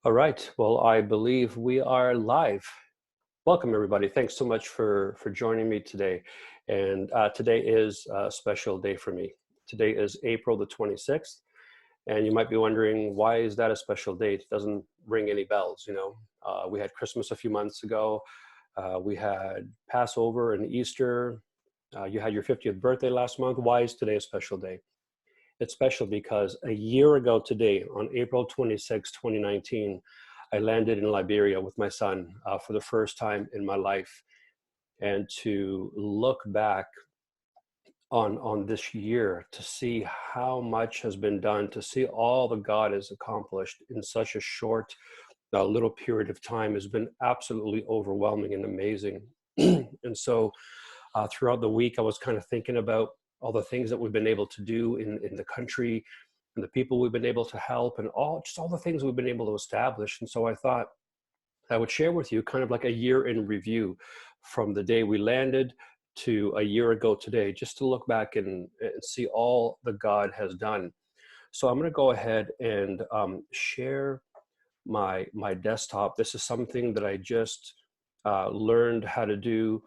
All right. Well, I believe we are live. Welcome, everybody. Thanks so much for joining me today. And today is a special day for me. Today is April the 26th. And you might be wondering, why is that a special date? It doesn't ring any bells, you know. We had Christmas a few months ago. We had Passover and Easter. You had your 50th birthday last month. Why is today a special day? It's special because a year ago today, on April 26, 2019, I landed in Liberia with my son for the first time in my life. And to look back on this year, to see how much has been done, to see all that God has accomplished in such a short little period of time has been absolutely overwhelming and amazing. And so throughout the week, I was kind of thinking about all the things that we've been able to do in the country and the people we've been able to help and all the things we've been able to establish. And so I thought I would share with you kind of like a year in review from the day we landed to a year ago today, just to look back and see all that God has done. So I'm going to go ahead and share my desktop. This is something that I just learned how to do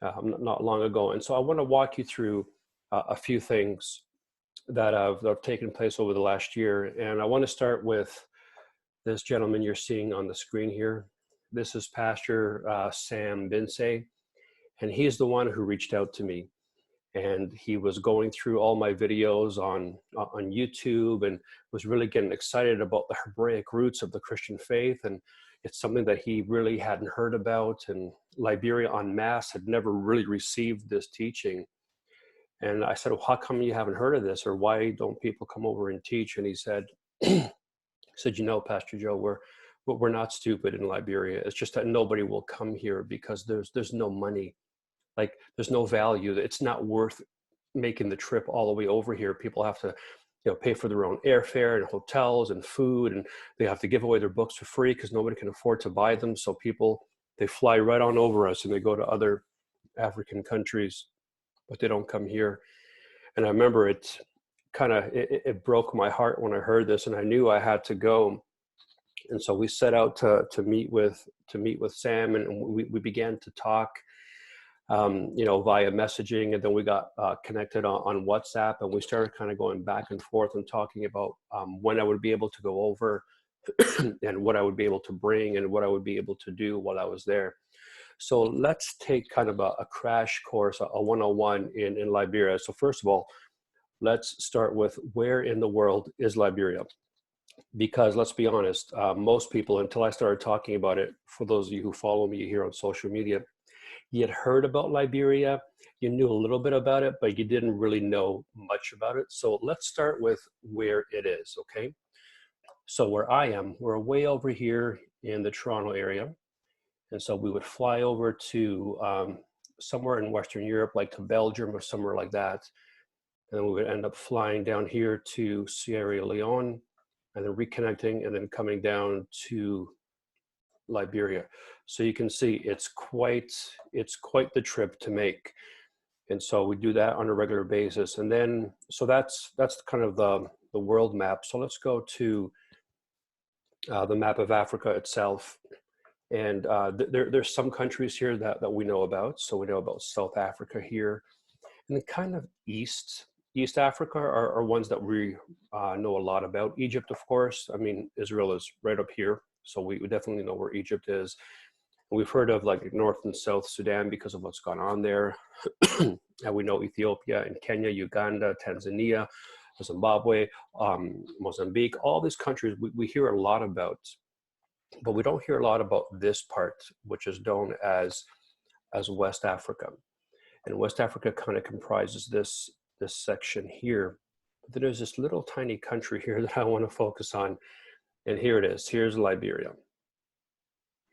not long ago. And so I want to walk you through a few things that have taken place over the last year. And I want to start with this gentleman you're seeing on the screen here. This is Pastor Sam Binsey, and he's the one who reached out to me. And he was going through all my videos on YouTube and was really getting excited about the Hebraic roots of the Christian faith. And it's something that he really hadn't heard about. And Liberia en masse had never really received this teaching. And I said, well, how come you haven't heard of this? Or why don't people come over and teach? And he said, you know, Pastor Joe, we're not stupid in Liberia. It's just that nobody will come here because there's no money. Like there's no value. It's not worth making the trip all the way over here. People have to, pay for their own airfare and hotels and food, and they have to give away their books for free because nobody can afford to buy them. So people, they fly right on over us and they go to other African countries, but they don't come here. And I remember it broke my heart when I heard this, and I knew I had to go. And so we set out to meet with Sam, and we began to talk, via messaging, and then we got connected on WhatsApp, and we started kind of going back and forth and talking about when I would be able to go over and what I would be able to bring and what I would be able to do while I was there. So let's take kind of a crash course, a 101 in Liberia. So first of all, let's start with where in the world is Liberia? Because let's be honest, most people, until I started talking about it, for those of you who follow me here on social media, you had heard about Liberia, you knew a little bit about it, but you didn't really know much about it. So let's start with where it is, okay? So where I am, we're way over here in the Toronto area. And so we would fly over to somewhere in Western Europe, like to Belgium or somewhere like that. And then we would end up flying down here to Sierra Leone and then reconnecting and then coming down to Liberia. So you can see it's quite the trip to make. And so we do that on a regular basis. And then, so that's kind of the world map. So let's go to the map of Africa itself. And there's some countries here that we know about. So we know about South Africa here. And then kind of East Africa are ones that we know a lot about. Egypt, of course. I mean, Israel is right up here. So we definitely know where Egypt is. We've heard of like North and South Sudan because of what's gone on there. And we know Ethiopia and Kenya, Uganda, Tanzania, Zimbabwe, Mozambique, all these countries we hear a lot about. But we don't hear a lot about this part, which is known as West Africa. And West Africa kind of comprises this section here. But then there's this little tiny country here that I want to focus on. And here it is. Here's Liberia.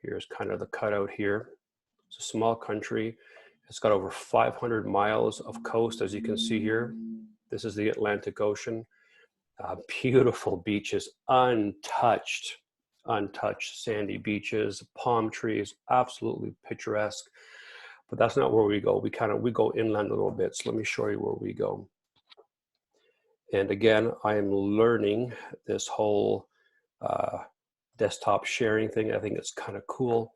Here's kind of the cutout here. It's a small country. It's got over 500 miles of coast, as you can see here. This is the Atlantic Ocean. Beautiful beaches, untouched sandy beaches, palm trees, absolutely picturesque. But that's not where we go. We go inland a little bit. So let me show you where we go. And again, I am learning this whole desktop sharing thing. I think it's kind of cool.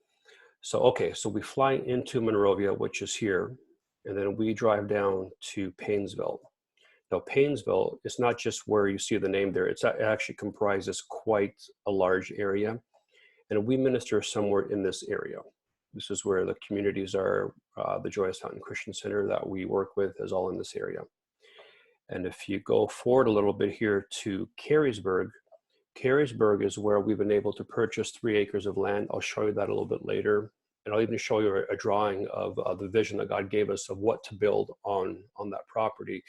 So, okay, so we fly into Monrovia, which is here, and then we drive down to Paynesville. Now, Paynesville is not just where you see the name there. It actually comprises quite a large area, and we minister somewhere in this area. This is where the communities are. The Joyous Fountain Christian Center that we work with is all in this area. And if you go forward a little bit here to Carysburg, Carysburg is where we've been able to purchase 3 acres of land. I'll show you that a little bit later. And I'll even show you a drawing of the vision that God gave us of what to build on that property.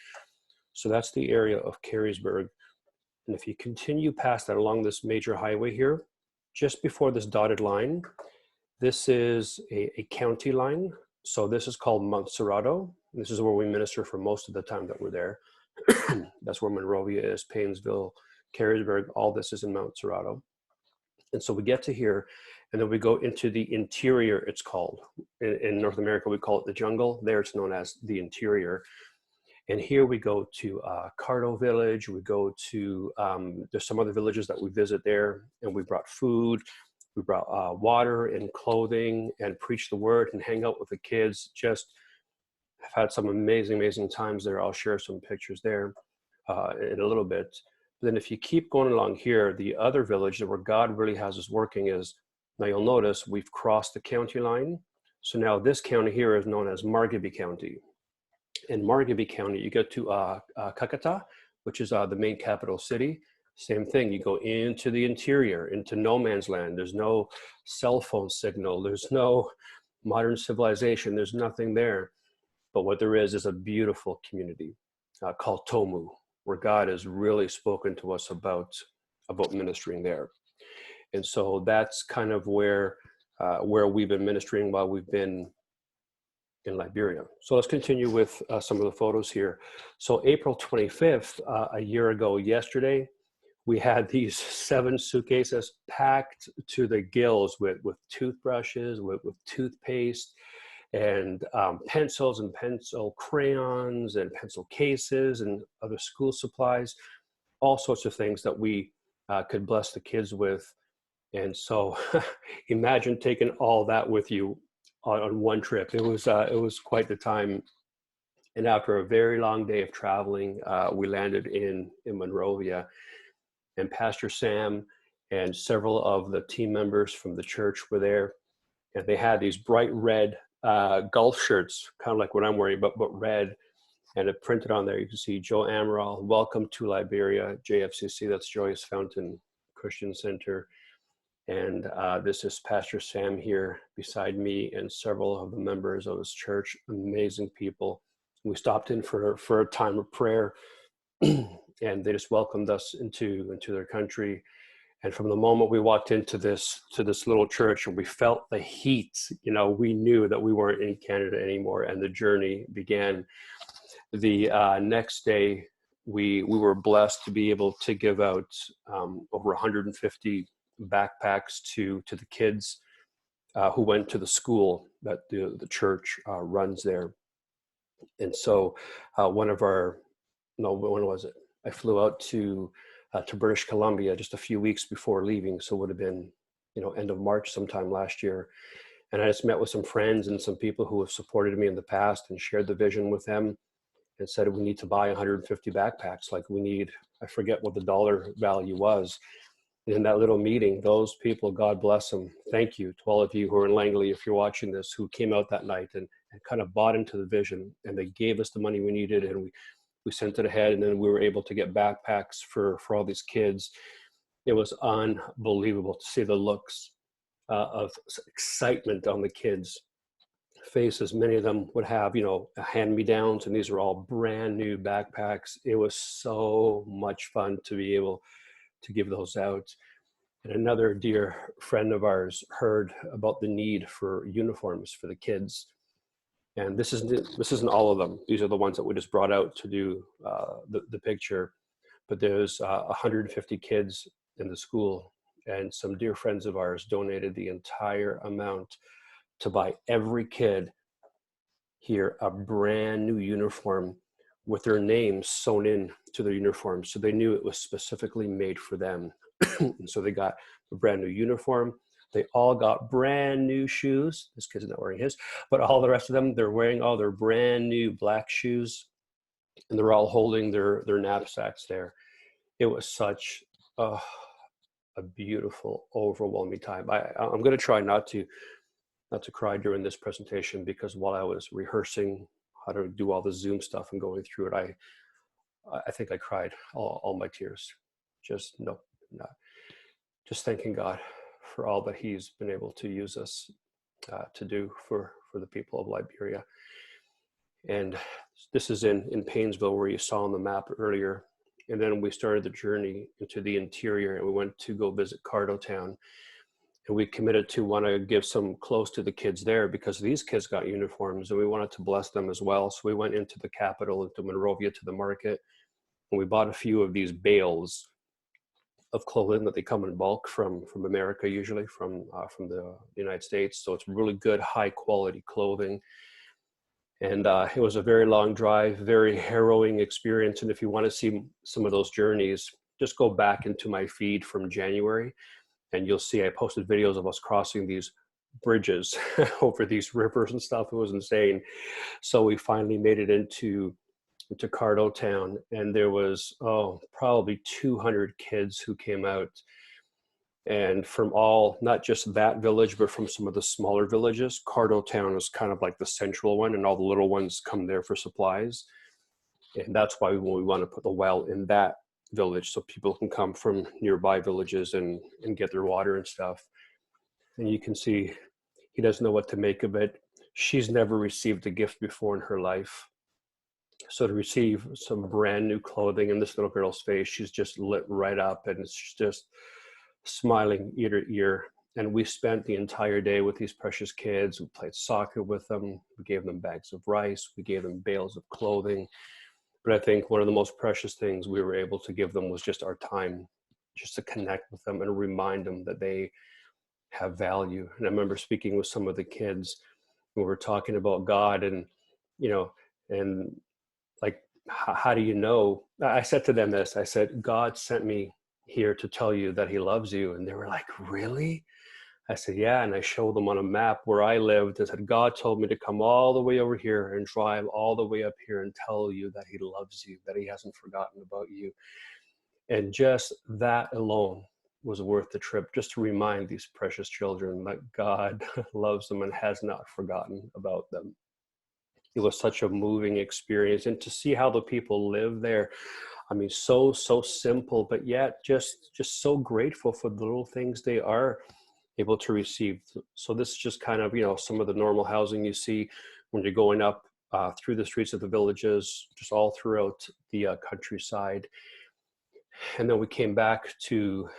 So that's the area of Carysburg. And if you continue past that along this major highway here, just before this dotted line, this is a county line. So this is called Montserrado. This is where we minister for most of the time that we're there. That's where Monrovia is, Paynesville, Carysburg, all this is in Montserrado. And so we get to here, and then we go into the interior, it's called. In North America, we call it the jungle. There it's known as the interior. And here we go to Cardo Village. We go to, there's some other villages that we visit there, and we brought food. We brought water and clothing and preach the word and hang out with the kids. Just have had some amazing, amazing times there. I'll share some pictures there in a little bit. Then if you keep going along here, the other village where God really has us working is, now you'll notice we've crossed the county line. So now this county here is known as Margaby County. In Margaby County, you get to Kakata, which is the main capital city. Same thing, you go into the interior, into no man's land. There's no cell phone signal. There's no modern civilization. There's nothing there. But what there is a beautiful community called Tomu, where God has really spoken to us about ministering there. And so that's kind of where we've been ministering while we've been in Liberia. So let's continue with some of the photos here. So April 25th, a year ago yesterday, we had these 7 suitcases packed to the gills with toothbrushes, with toothpaste, and pencils and pencil crayons and pencil cases and other school supplies, all sorts of things that we could bless the kids with. And so imagine taking all that with you on one trip. It was quite the time. And after a very long day of traveling, we landed in Monrovia, and Pastor Sam and several of the team members from the church were there, and they had these bright red golf shirts, kind of like what I'm wearing, but red, and it printed on there. You can see Joe Amaral, welcome to Liberia, JFCC, that's Joyous Fountain Christian Center. And this is Pastor Sam here beside me and several of the members of his church, amazing people. We stopped in for a time of prayer, and they just welcomed us into their country. And from the moment we walked into this little church and we felt the heat, we knew that we weren't in Canada anymore, and the journey began. The next day, we were blessed to be able to give out over 150 backpacks to the kids who went to the school that the church runs there. And so when was it? I flew out to British Columbia just a few weeks before leaving. So it would have been, end of March sometime last year. And I just met with some friends and some people who have supported me in the past and shared the vision with them and said, we need to buy 150 backpacks. Like we need, I forget what the dollar value was. In that little meeting, those people, God bless them. Thank you to all of you who are in Langley, if you're watching this, who came out that night and kind of bought into the vision, and they gave us the money we needed, and we sent it ahead, and then we were able to get backpacks for all these kids. It was unbelievable to see the looks of excitement on the kids' faces. Many of them would have, hand-me-downs, and these are all brand new backpacks. It was so much fun to be able to give those out. And another dear friend of ours heard about the need for uniforms for the kids. And this isn't all of them. These are the ones that we just brought out to do the picture. But there's 150 kids in the school, and some dear friends of ours donated the entire amount to buy every kid here a brand new uniform with their names sewn in to their uniform, so they knew it was specifically made for them. And so they got a brand new uniform. They all got brand new shoes. This kid's not wearing his, but all the rest of them, they're wearing all their brand new black shoes, and they're all holding their knapsacks there. It was such a beautiful, overwhelming time. I'm going to try not to cry during this presentation, because while I was rehearsing how to do all the Zoom stuff and going through it, I think I cried all my tears. Just no, not just thanking God for all that He's been able to use us to do for the people of Liberia. And this is in Painesville, where you saw on the map earlier. And then we started the journey into the interior, and we went to go visit Cardo Town. And we committed to want to give some clothes to the kids there, because these kids got uniforms and we wanted to bless them as well. So we went into the capital, into Monrovia, to the market, and we bought a few of these bales of clothing that they come in bulk from America, usually from the United States. So it's really good, high quality clothing. And it was a very long drive, very harrowing experience. And if you want to see some of those journeys, just go back into my feed from January, and you'll see I posted videos of us crossing these bridges over these rivers and stuff. It was insane. So we finally made it into Cardo Town, and there was probably 200 kids who came out, and from all, not just that village, but from some of the smaller villages. Cardo Town is kind of like the central one, and all the little ones come there for supplies. And that's why we want to put the well in that village, so people can come from nearby villages and get their water and stuff. And you can see he doesn't know what to make of it. She's never received a gift before in her life. So to receive some brand new clothing in this little girl's face, she's just lit right up, and she's just smiling ear to ear. And we spent the entire day with these precious kids. We played soccer with them. We gave them bags of rice. We gave them bales of clothing. But I think one of the most precious things we were able to give them was just our time, just to connect with them and remind them that they have value. And I remember speaking with some of the kids, we were talking about God, and, and like, how do you know? I said to them this, I said, God sent me here to tell you that He loves you. And they were like, really? I said, yeah. And I showed them on a map where I lived. I said, God told me to come all the way over here and drive all the way up here and tell you that He loves you, that He hasn't forgotten about you. And just that alone was worth the trip, just to remind these precious children that God loves them and has not forgotten about them. It was such a moving experience, and to see how the people live there. I mean, so simple, but yet just so grateful for the little things they are able to receive. So this is just kind of, some of the normal housing you see when you're going up through the streets of the villages, just all throughout the countryside. And then we came back to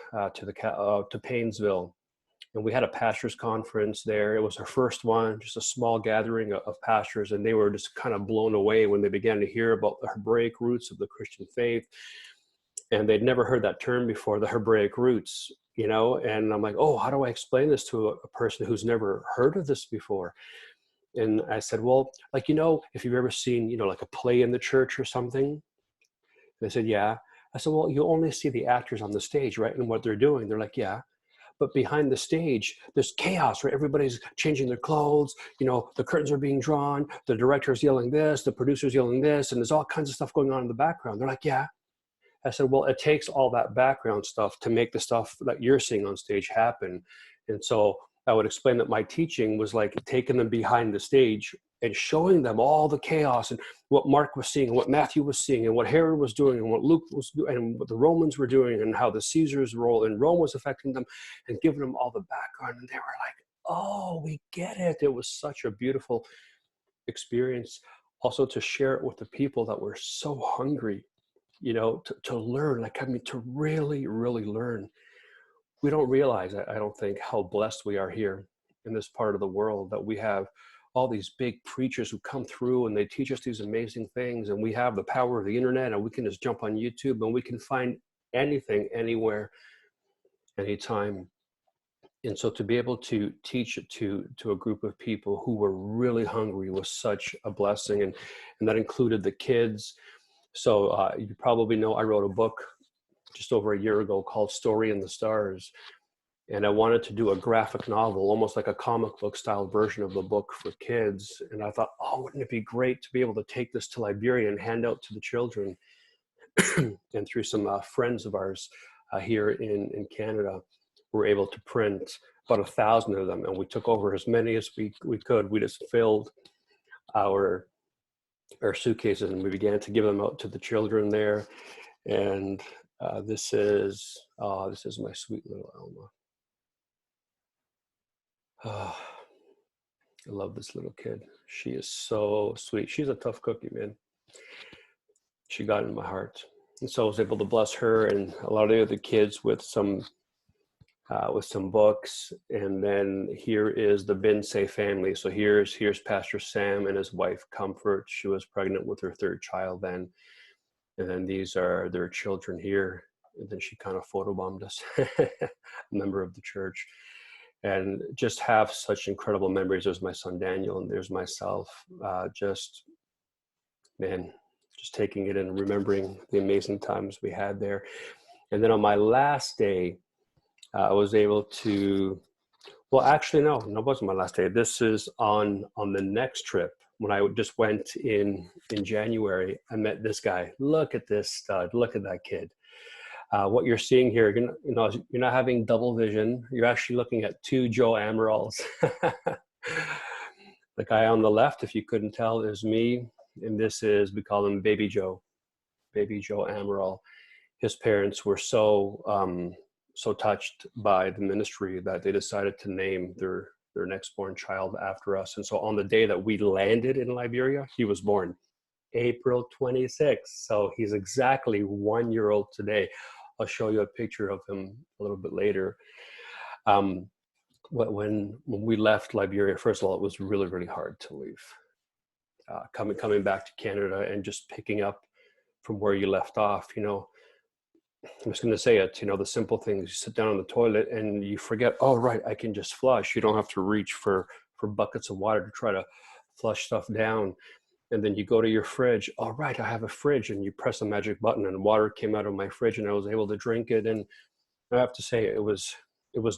Painesville, and we had a pastors conference there. It was our first one, just a small gathering of pastors, and they were just kind of blown away when they began to hear about the Hebraic roots of the Christian faith. And they'd never heard that term before, the Hebraic roots, and I'm like, oh, how do I explain this to a person who's never heard of this before? And I said, well, like, if you've ever seen, like a play in the church or something. They said, yeah. I said, well, you only see the actors on the stage, right? And what they're doing. They're like, yeah. But behind the stage, there's chaos, right? Everybody's changing their clothes. The curtains are being drawn. The director's yelling this, the producer's yelling this, and there's all kinds of stuff going on in the background. They're like, yeah. I said, well, it takes all that background stuff to make the stuff that you're seeing on stage happen. And so I would explain that my teaching was like taking them behind the stage and showing them all the chaos and what Mark was seeing and what Matthew was seeing and what Herod was doing and what Luke was doing and what the Romans were doing and how the Caesars' role in Rome was affecting them, and giving them all the background. And they were like, oh, we get it. It was such a beautiful experience. Also to share it with the people that were so hungry, to learn, to really, really learn. We don't realize, I don't think, how blessed we are here in this part of the world, that we have all these big preachers who come through and they teach us these amazing things, and we have the power of the internet, and we can just jump on YouTube and we can find anything, anywhere, anytime. And so to be able to teach it to a group of people who were really hungry was such a blessing, and that included the kids. So you probably know I wrote a book just over a year ago called Story in the Stars. And I wanted to do a graphic novel, almost like a comic book style version of the book for kids. And I thought, oh, wouldn't it be great to be able to take this to Liberia and hand out to the children? And through some friends of ours here in Canada, we were able to print about 1,000 of them. And we took over as many as we could. We just filled our suitcases and we began to give them out to the children there. And this is my sweet little Alma. Oh, I love this little kid. She is so sweet. She's a tough cookie, man. She got in my heart. And so I was able to bless her and a lot of the other kids with some books. And then here is the Binsey family. So here's Pastor Sam and his wife, Comfort. She was pregnant with her third child then. And then these are their children here. And then she kind of photobombed us, a member of the church. And just have such incredible memories. There's my son, Daniel, and there's myself. Just taking it in and remembering the amazing times we had there. And then on my last day, I was able to, well, actually, no, it wasn't my last day. This is on the next trip. When I just went in January, I met this guy. Look at this stud. Look at that kid. What you're seeing here, you're not having double vision. You're actually looking at two Joe Amarols. The guy on the left, if you couldn't tell, is me. And this is, we call him Baby Joe Amaral. His parents were so touched by the ministry that they decided to name their next born child after us. And so on the day that we landed in Liberia, he was born April 26th. So he's exactly 1 year old today. I'll show you a picture of him a little bit later. When we left Liberia, first of all, it was really, really hard to leave. Coming back to Canada and just picking up from where you left off, I'm just going to say it, the simple things. You sit down on the toilet and you forget, oh, right, I can just flush. You don't have to reach for buckets of water to try to flush stuff down. And then you go to your fridge. All right, I have a fridge. And you press a magic button and water came out of my fridge and I was able to drink it. And I have to say it was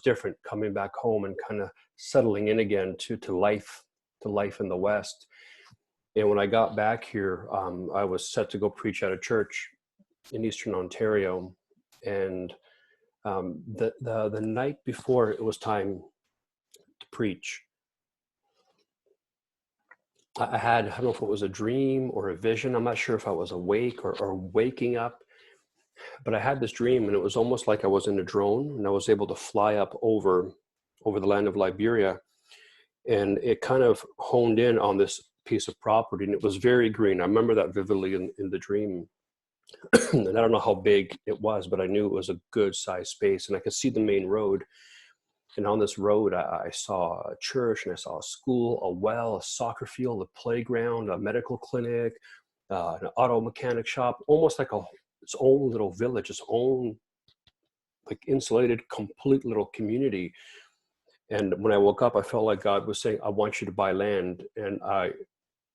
different coming back home and kind of settling in again to life in the West. And when I got back here, I was set to go preach at a church in Eastern Ontario. And the night before it was time to preach, I don't know if it was a dream or a vision. I'm not sure if I was awake or waking up, but I had this dream and it was almost like I was in a drone and I was able to fly up over the land of Liberia. And it kind of honed in on this piece of property and it was very green. I remember that vividly in the dream. And I don't know how big it was, but I knew it was a good sized space and I could see the main road. And on this road, I saw a church and I saw a school, a well, a soccer field, a playground, a medical clinic, an auto mechanic shop, almost like its own little village, its own like insulated, complete little community. And when I woke up, I felt like God was saying, I want you to buy land. And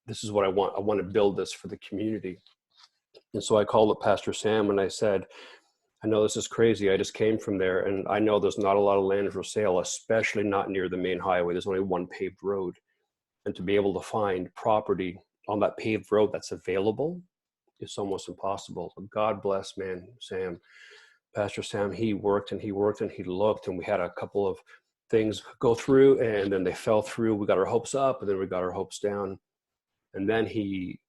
this is what I want. I want to build this for the community. And so I called up Pastor Sam and I said, I know this is crazy. I just came from there and I know there's not a lot of land for sale, especially not near the main highway. There's only one paved road. And to be able to find property on that paved road that's available, it's almost impossible. But God bless, man, Sam. Pastor Sam, he worked and he looked and we had a couple of things go through and then they fell through. We got our hopes up and then we got our hopes down. And then he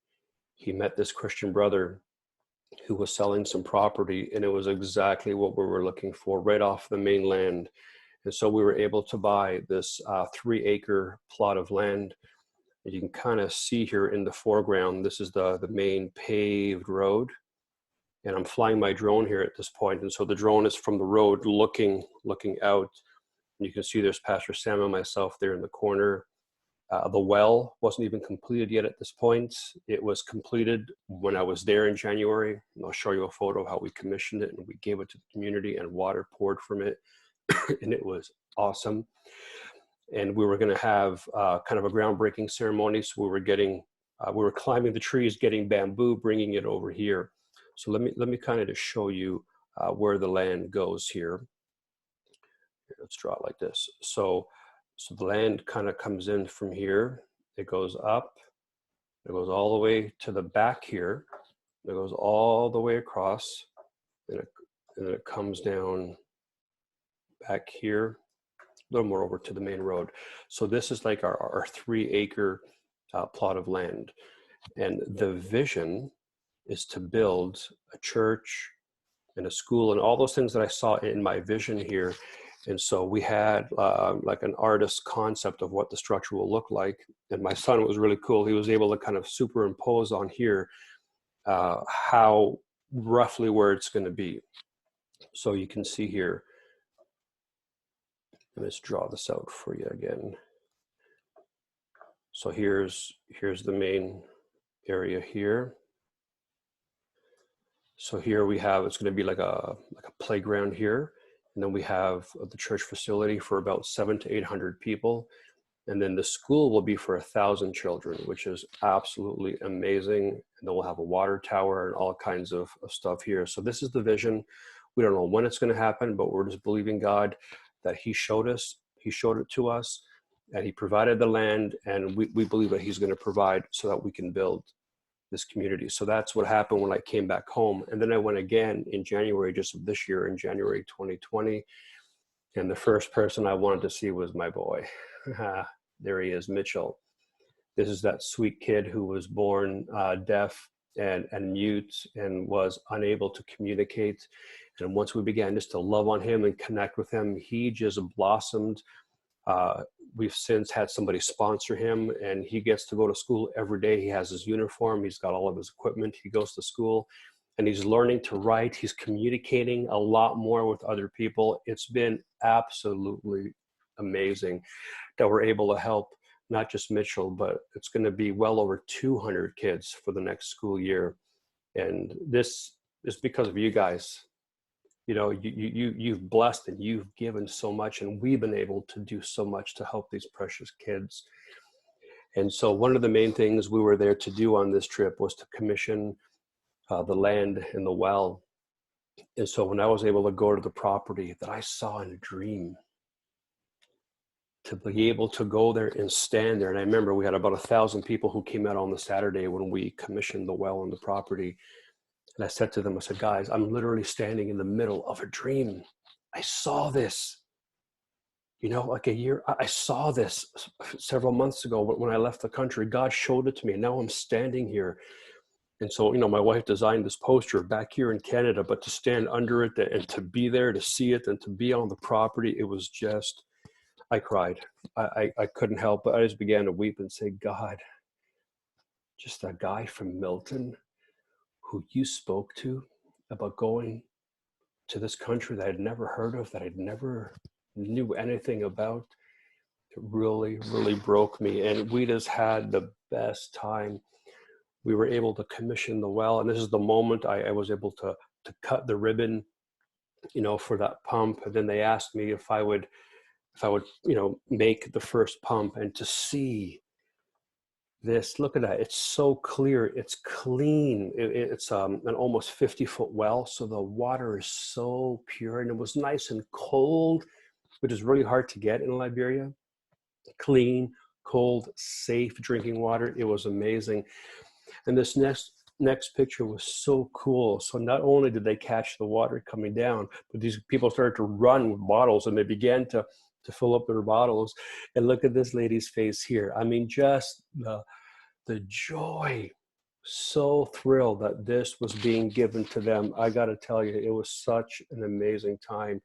met this Christian brother who was selling some property and it was exactly what we were looking for right off the mainland. And so we were able to buy this 3-acre plot of land. You can kind of see here in the foreground, this is the main paved road. And I'm flying my drone here at this point. And so the drone is from the road looking out. And you can see there's Pastor Sam and myself there in the corner. The well wasn't even completed yet at this point. It was completed when I was there in January. And I'll show you a photo of how we commissioned it and we gave it to the community and water poured from it. And it was awesome. And we were going to have kind of a groundbreaking ceremony. So we were climbing the trees, getting bamboo, bringing it over here. So let me kind of just show you where the land goes here. Let's draw it like this. So the land kind of comes in from here. It goes up. It goes all the way to the back here. It goes all the way across, and it comes down back here, a little more over to the main road. So this is like our 3-acre plot of land. And the vision is to build a church and a school and all those things that I saw in my vision here. And so we had like an artist's concept of what the structure will look like. And my son was really cool. He was able to kind of superimpose on here how roughly where it's going to be. So you can see here, let's draw this out for you again. So here's the main area here. So here we have, it's going to be like a playground here. And then we have the church facility for about 700 to 800 people. And then the school will be for 1,000 children, which is absolutely amazing. And then we'll have a water tower and all kinds of stuff here. So this is the vision. We don't know when it's going to happen, but we're just believing God that He showed it to us, and He provided the land, and we believe that He's going to provide so that we can build this community. So that's what happened when I came back home. And then I went again in January, just of this year, in January 2020. And the first person I wanted to see was my boy. There he is, Mitchell. This is that sweet kid who was born deaf and mute and was unable to communicate. And once we began just to love on him and connect with him, he just blossomed. We've since had somebody sponsor him, and he gets to go to school every day. He has his uniform. He's got all of his equipment. He goes to school, and he's learning to write. He's communicating a lot more with other people. It's been absolutely amazing that we're able to help not just Mitchell, but it's going to be well over 200 kids for the next school year. And this is because of you guys. You know, you've blessed and you've given so much, and we've been able to do so much to help these precious kids. And so one of the main things we were there to do on this trip was to commission the land and the well. And so when I was able to go to the property that I saw in a dream, to be able to go there and stand there. And I remember we had about 1,000 people who came out on the Saturday when we commissioned the well on the property. And I said to them, I said, guys, I'm literally standing in the middle of a dream. I saw this, you know, like I saw this several months ago when I left the country. God showed it to me. And now I'm standing here. And so, you know, my wife designed this poster back here in Canada, but to stand under it and to be there, to see it and to be on the property, it was just, I cried. I couldn't help but I just began to weep and say, God, just a guy from Milton who you spoke to about going to this country that I'd never heard of, that I'd never knew anything about. It really, really broke me. And we just had the best time. We were able to commission the well. And this is the moment I was able to cut the ribbon, you know, for that pump. And then they asked me if I would, you know, make the first pump, and to see this, look at that. It's so clear. It's clean. It's an almost 50-foot well. So the water is so pure, and it was nice and cold, which is really hard to get in Liberia. Clean, cold, safe drinking water. It was amazing. And this next picture was so cool. So not only did they catch the water coming down, but these people started to run with bottles, and they began to fill up their bottles. And look at this lady's face here. I mean, just the joy, so thrilled that this was being given to them. I got to tell you, it was such an amazing time.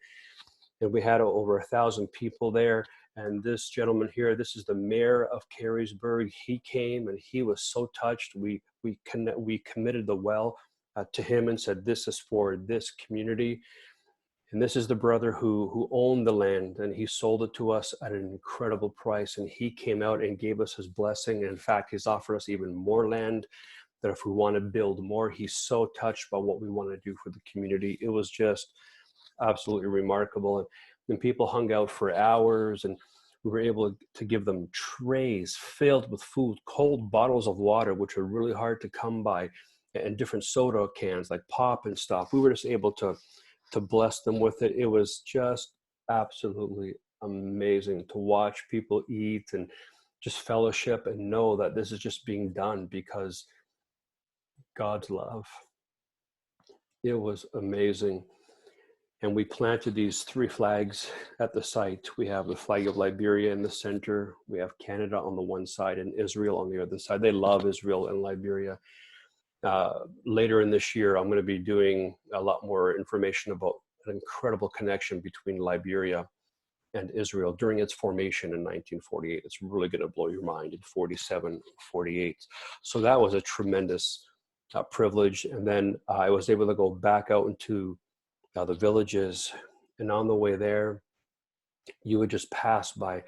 And we had over 1,000 people there. And this gentleman here, this is the mayor of Carysburg. He came and he was so touched. We committed the well to him and said, this is for this community. And this is the brother who owned the land, and he sold it to us at an incredible price. And he came out and gave us his blessing. And in fact, he's offered us even more land, that if we want to build more. He's so touched by what we want to do for the community. It was just absolutely remarkable. And people hung out for hours, and we were able to give them trays filled with food, cold bottles of water, which are really hard to come by, and different soda cans like pop and stuff. We were just able to to bless them with it. It was just absolutely amazing to watch people eat and just fellowship and know that this is just being done because God's love. It was amazing. And we planted these 3 flags at the site. We have the flag of Liberia in the center. We have Canada on the one side and Israel on the other side. They love Israel and Liberia. Later in this year, I'm going to be doing a lot more information about an incredible connection between Liberia and Israel during its formation in 1948. It's really going to blow your mind in 47, 48. So that was a tremendous privilege. And then I was able to go back out into the villages, and on the way there, you would just pass by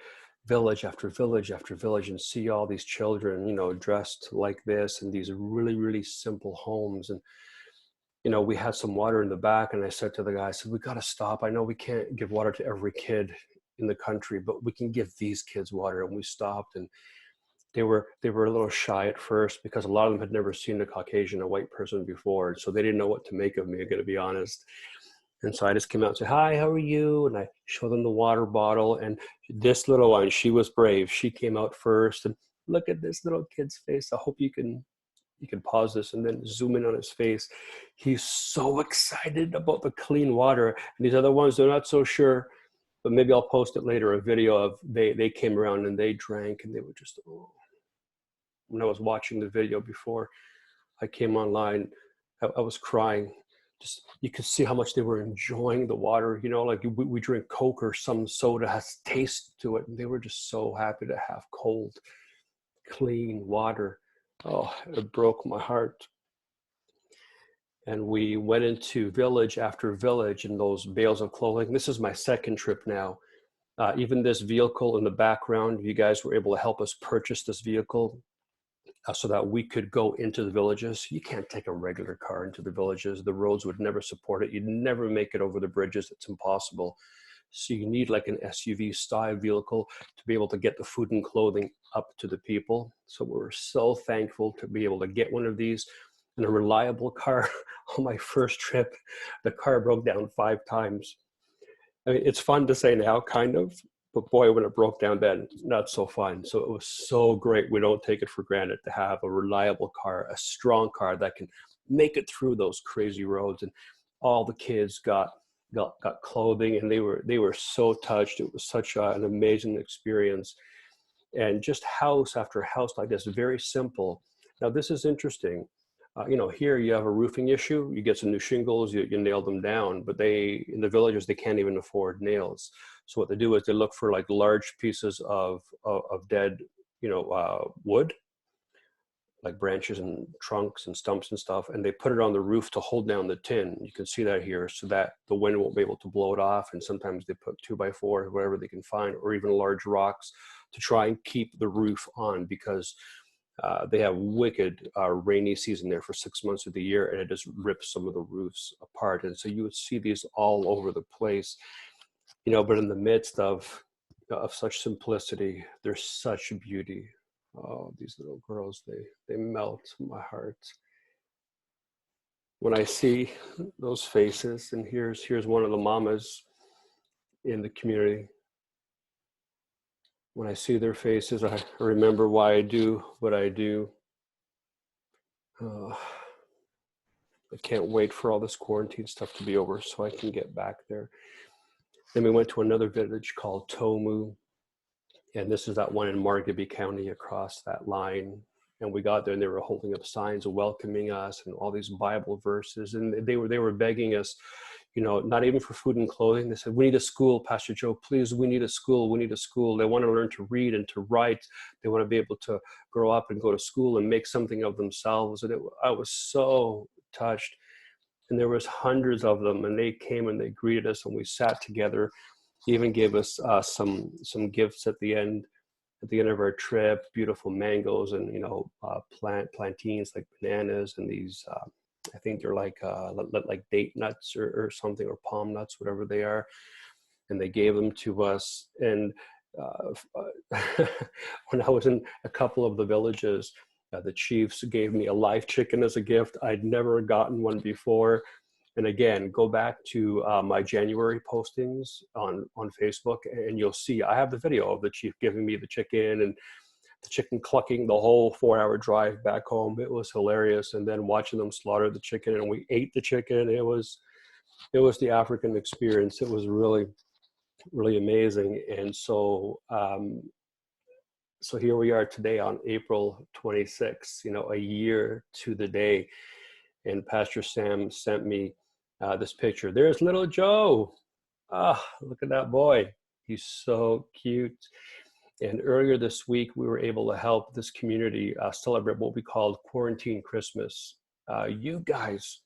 village after village after village and see all these children, you know, dressed like this in these really, really simple homes. And, you know, we had some water in the back, and I said to the guy, I said, we got to stop. I know we can't give water to every kid in the country, but we can give these kids water. And we stopped, and they were a little shy at first because a lot of them had never seen a Caucasian, a white person before. So they didn't know what to make of me, I'm going to be honest. And so I just came out and said, hi, how are you? And I showed them the water bottle. And this little one, she was brave. She came out first, and look at this little kid's face. I hope you can pause this and then zoom in on his face. He's so excited about the clean water. And these other ones, they're not so sure, but maybe I'll post it later, a video of they came around and they drank, and they were just, oh. When I was watching the video before I came online, I was crying. Just, you could see how much they were enjoying the water. You know, like we drink Coke or some soda has taste to it, and they were just so happy to have cold, clean water. Oh, it broke my heart. And we went into village after village in those bales of clothing. This is my second trip now. Even this vehicle in the background, you guys were able to help us purchase this vehicle so that we could go into the villages. You can't take a regular car into the villages. The roads would never support it. You'd never make it over the bridges. It's impossible. So you need like an SUV style vehicle to be able to get the food and clothing up to the people. So we're so thankful to be able to get one of these, and a reliable car. On my first trip, the car broke down 5 times. I mean, it's fun to say now, kind of, but boy, when it broke down then, not so fun. So it was so great. We don't take it for granted to have a reliable car, a strong car that can make it through those crazy roads. And all the kids got clothing, and they were so touched. It was such an amazing experience. And just house after house like this, very simple. Now, this is interesting. You know, here you have a roofing issue, you get some new shingles, you nail them down, but in the villages, they can't even afford nails. So what they do is they look for like large pieces of dead, you know, wood, like branches and trunks and stumps and stuff, and they put it on the roof to hold down the tin. You can see that here, so that the wind won't be able to blow it off. And sometimes they put 2x4, whatever they can find, or even large rocks to try and keep the roof on, because they have wicked rainy season there for 6 months of the year, and it just rips some of the roofs apart. And so you would see these all over the place, you know, but in the midst of such simplicity, there's such beauty. Oh, these little girls, they melt my heart. When I see those faces, and here's one of the mamas in the community. When I see their faces, I remember why I do what I do. I can't wait for all this quarantine stuff to be over so I can get back there. Then we went to another village called Tomu. And this is that one in Margaby County across that line. And we got there, and they were holding up signs welcoming us and all these Bible verses. And they were begging us, you know, not even for food and clothing. They said, we need a school, Pastor Joe, please, we need a school, we need a school. They want to learn to read and to write. They want to be able to grow up and go to school and make something of themselves. And I was so touched. And there was hundreds of them, and they came and they greeted us, and we sat together. He even gave us some gifts at the end of our trip, beautiful mangoes and, you know, plantains like bananas, and these, I think they're like date nuts or something, or palm nuts, whatever they are. And they gave them to us. And when I was in a couple of the villages, the chiefs gave me a live chicken as a gift. I'd never gotten one before. And again, go back to my January postings on Facebook, and you'll see I have the video of the chief giving me the chicken and the chicken clucking the whole 4-hour drive back home. It was hilarious. And then watching them slaughter the chicken, and we ate the chicken. It was the African experience. It was really, really amazing. And so, so here we are today on April 26th, a year to the day. And Pastor Sam sent me this picture. There's little Joe. Ah, look at that boy. He's so cute. And earlier this week, we were able to help this community celebrate what we called Quarantine Christmas. You guys,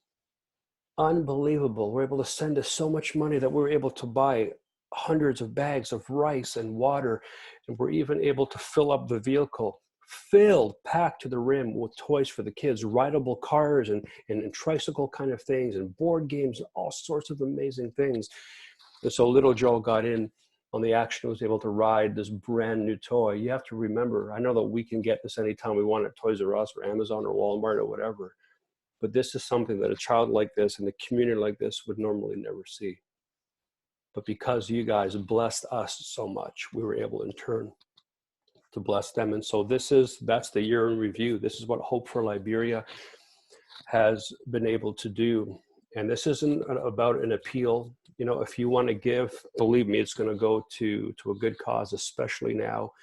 unbelievable. We're able to send us so much money that we were able to buy hundreds of bags of rice and water. And we're even able to fill up the vehicle, packed to the rim with toys for the kids, rideable cars and tricycle kind of things and board games, and all sorts of amazing things. And so little Joe got in on the action, was able to ride this brand new toy. You have to remember, I know that we can get this anytime we want at Toys R Us or Amazon or Walmart or whatever, but this is something that a child like this and a community like this would normally never see. But because you guys blessed us so much, we were able in turn to bless them. And so that's the year in review. This is what Hope for Liberia has been able to do. And this isn't about an appeal. If you want to give, believe me, it's going to go to a good cause, especially now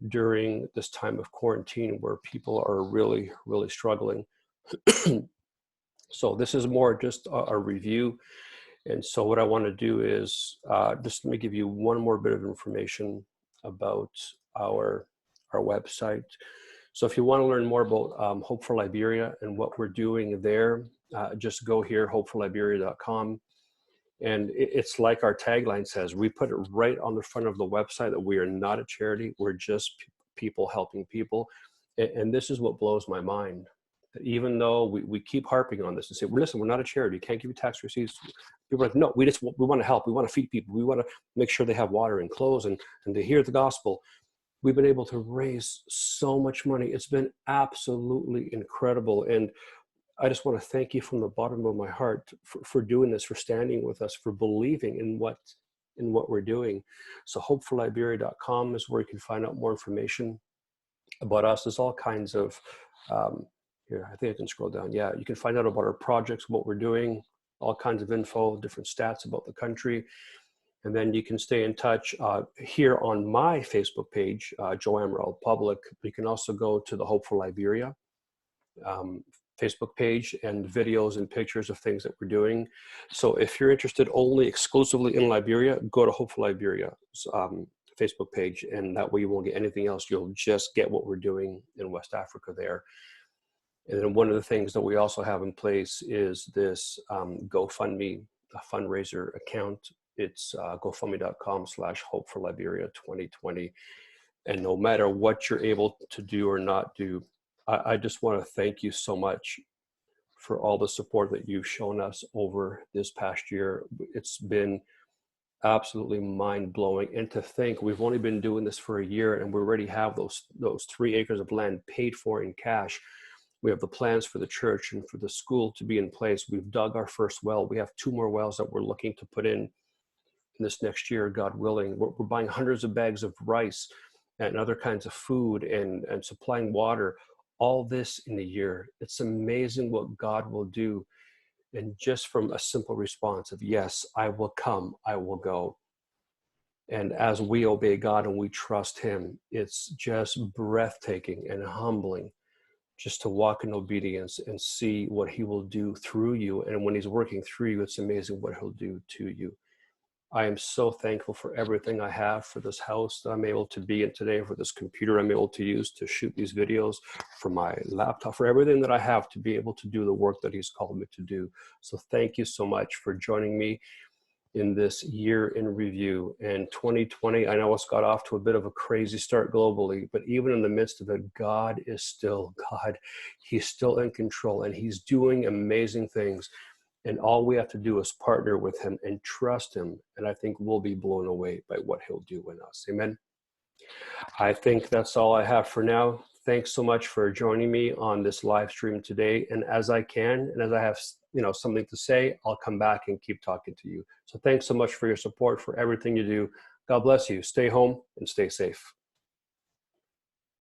during this time of quarantine where people are really, really struggling. So this is more just a review. And so what I want to do is just let me give you one more bit of information about our website. So if you want to learn more about Hope for Liberia and what we're doing there, just go here, hopeforliberia.com. And it's like our tagline says, we put it right on the front of the website that we are not a charity. We're just people helping people. And this is what blows my mind. That even though we keep harping on this and say, well, listen, we're not a charity. You can't give you tax receipts. People are like, no, we want to help. We want to feed people. We want to make sure they have water and clothes and they hear the gospel. We've been able to raise so much money. It's been absolutely incredible. And I just want to thank you from the bottom of my heart for doing this, for standing with us, for believing in what we're doing. So hopeforliberia.com is where you can find out more information about us. There's all kinds of, here, I think I can scroll down. Yeah, you can find out about our projects, what we're doing, all kinds of info, different stats about the country. And then you can stay in touch here on my Facebook page, Joe Amaral Public. You can also go to the Hope for Liberia Facebook page and videos and pictures of things that we're doing. So if you're interested only exclusively in Liberia, go to Hope for Liberia's Facebook page, and that way you won't get anything else. You'll just get what we're doing in West Africa there. And then one of the things that we also have in place is this GoFundMe, a fundraiser account. It's gofundme.com/Hope for Liberia 2020. And no matter what you're able to do or not do, I just want to thank you so much for all the support that you've shown us over this past year. It's been absolutely mind-blowing. And to think we've only been doing this for a year and we already have those 3 acres of land paid for in cash. We have the plans for the church and for the school to be in place. We've dug our first well. We have 2 more wells that we're looking to put in this next year, God willing. We're buying hundreds of bags of rice and other kinds of food and supplying water. All this in a year. It's amazing what God will do. And just from a simple response of, yes, I will come, I will go. And as we obey God and we trust him, it's just breathtaking and humbling just to walk in obedience and see what he will do through you. And when he's working through you, it's amazing what he'll do to you. I am so thankful for everything I have, for this house that I'm able to be in today, for this computer I'm able to use to shoot these videos, for my laptop, for everything that I have to be able to do the work that he's called me to do. So thank you so much for joining me in this year in review. And 2020, I know it's got off to a bit of a crazy start globally, but even in the midst of it, God is still God. He's still in control and he's doing amazing things. And all we have to do is partner with him and trust him. And I think we'll be blown away by what he'll do in us. Amen. I think that's all I have for now. thanks so much for joining me on this live stream today. And as I can, and as I have, something to say, I'll come back and keep talking to you. So thanks so much for your support, for everything you do. God bless you. Stay home and stay safe.